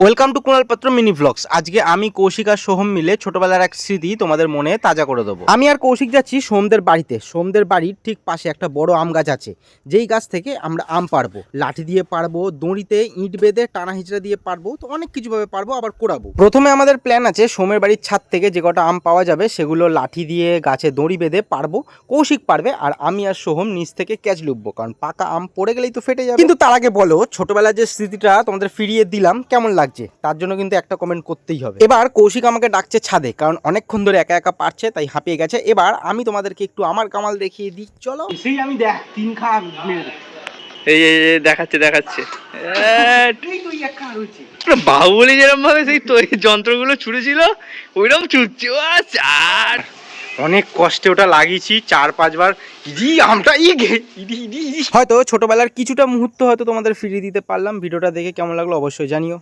Welcome to Kunal পাত্র mini vlogs. আজকে আমি কৌশিক আর সোহম মিলে ছোটবেলার এক স্মৃতি তোমাদের মনে তাজা করে দেবো। আমি আর কৌশিক যাচ্ছি সোমদের বাড়িতে। সোমদের বাড়ির ঠিক পাশে একটা বড় আম গাছ আছে, যেই গাছ থেকে আমরা আম পারবো। লাঠি দিয়ে পারবো, দড়িতে ইট বেঁধে টানা হিচড়া দিয়ে পারবো, তো অনেক কিছু ভাবে পারবো, আবার কোড়াবো। প্রথমে আমাদের প্ল্যান আছে সোমের বাড়ির ছাদ থেকে যে কটা আম পাওয়া যাবে সেগুলো লাঠি দিয়ে গাছে দড়ি বেঁধে পারবো। কৌশিক পারবে আর আমি আর সোহম নিচ থেকে ক্যাচ লুববো, কারণ পাকা আম পড়ে গেলেই তো ফেটে যাবে। কিন্তু তার আগে বলো, ছোটবেলার যে স্মৃতিটা তোমাদের ফিরিয়ে দিলাম কেমন লাগছে? তার জন্য কিন্তু একটা কমেন্ট করতেই হবে। এবার কৌশিক আমাকে ডাকছে ছাদে, কারণ অনেকক্ষণ ধরে একা একা পারছে, তাই হাঁপিয়ে গেছে। এবার আমি তোমাদেরকে একটু আমার কামাল দেখিয়ে দিই, চলো। সেই আমি দেখ তিন খা মেরে এই দেখাচ্ছে দেখাচ্ছে তুই একা রয়েছে। বাহুবলী যেরকম ভাবে সেই যন্ত্রগুলো ছুড়েছিল ওইরকম ছুটছে। চার অনেক কষ্টে ওটা লাগিয়েছি 4-5 বার। আমটা হয়তো ছোটবেলার কিছুটা মুহূর্ত হয়তো তোমাদের ফিরিয়ে দিতে পারলাম। ভিডিওটা দেখে কেমন লাগলো অবশ্যই জানিও।